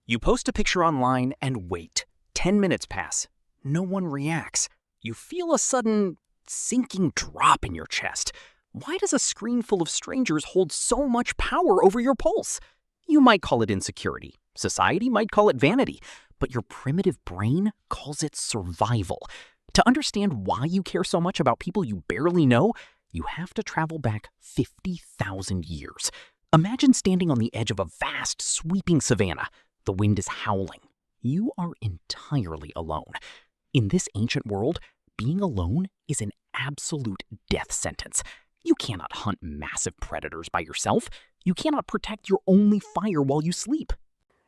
You post a picture online and wait. 10 minutes pass. No one reacts. You feel a sudden sinking drop in your chest. Why does a screen full of strangers hold so much power over your pulse? You might call it insecurity. Society might call it vanity. But your primitive brain calls it survival. To understand why you care so much about people you barely know, you have to travel back 50,000 years. Imagine standing on the edge of a vast, sweeping savanna. The wind is howling. You are entirely alone. In this ancient world, being alone is an absolute death sentence. You cannot hunt massive predators by yourself. You cannot protect your only fire while you sleep.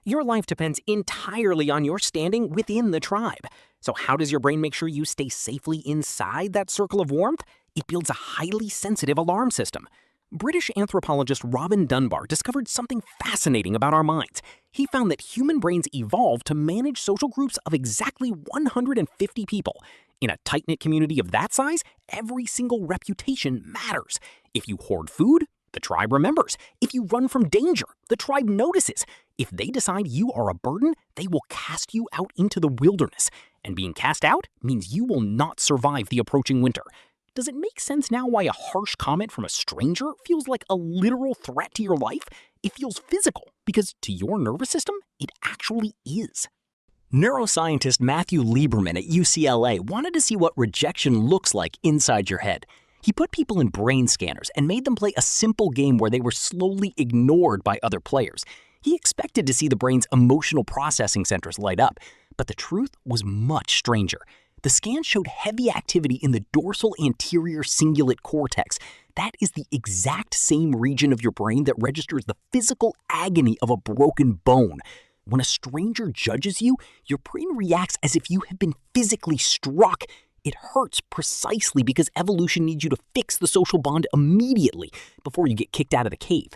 Your life depends entirely on your standing within the tribe. So how does your brain make sure you stay safely inside that circle of warmth? It builds a highly sensitive alarm system. British anthropologist Robin Dunbar discovered something fascinating about our minds. He found that human brains evolved to manage social groups of exactly 150 people. In a tight-knit community of that size, every single reputation matters. If you hoard food, the tribe remembers. If you run from danger, the tribe notices. If they decide you are a burden, they will cast you out into the wilderness. And being cast out means you will not survive the approaching winter. Does it make sense now why a harsh comment from a stranger feels like a literal threat to your life? It feels physical because to your nervous system, it actually is. Neuroscientist Matthew Lieberman at UCLA wanted to see what rejection looks like inside your head. He put people in brain scanners and made them play a simple game where they were slowly ignored by other players. He expected to see the brain's emotional processing centers light up, but the truth was much stranger. The scan showed heavy activity in the dorsal anterior cingulate cortex. That is the exact same region of your brain that registers the physical agony of a broken bone. When a stranger judges you, your brain reacts as if you have been physically struck. It hurts precisely because evolution needs you to fix the social bond immediately before you get kicked out of the cave.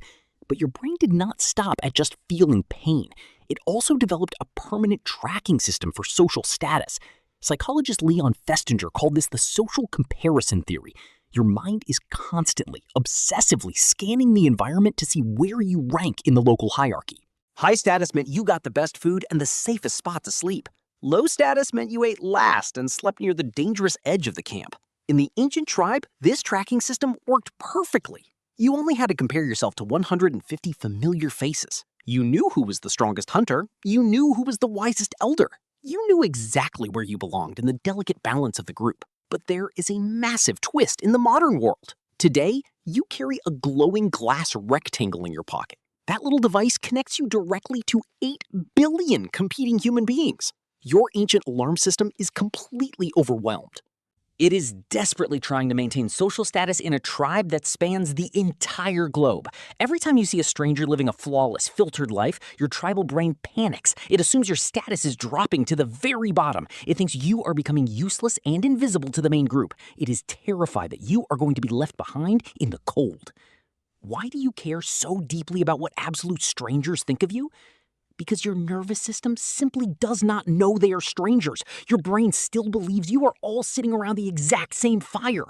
But your brain did not stop at just feeling pain. It also developed a permanent tracking system for social status. Psychologist Leon Festinger called this the social comparison theory. Your mind is constantly, obsessively scanning the environment to see where you rank in the local hierarchy. High status meant you got the best food and the safest spot to sleep. Low status meant you ate last and slept near the dangerous edge of the camp. In the ancient tribe, this tracking system worked perfectly. You only had to compare yourself to 150 familiar faces. You knew who was the strongest hunter. You knew who was the wisest elder. You knew exactly where you belonged in the delicate balance of the group. But there is a massive twist in the modern world. Today, you carry a glowing glass rectangle in your pocket. That little device connects you directly to 8 billion competing human beings. Your ancient alarm system is completely overwhelmed. It is desperately trying to maintain social status in a tribe that spans the entire globe. Every time you see a stranger living a flawless, filtered life, your tribal brain panics. It assumes your status is dropping to the very bottom. It thinks you are becoming useless and invisible to the main group. It is terrified that you are going to be left behind in the cold. Why do you care so deeply about what absolute strangers think of you? Because your nervous system simply does not know they are strangers. Your brain still believes you are all sitting around the exact same fire.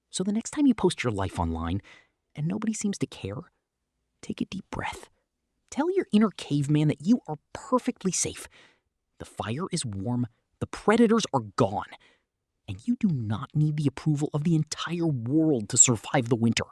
So the next time you post your life online and nobody seems to care, take a deep breath. Tell your inner caveman that you are perfectly safe. The fire is warm, the predators are gone, and you do not need the approval of the entire world to survive the winter.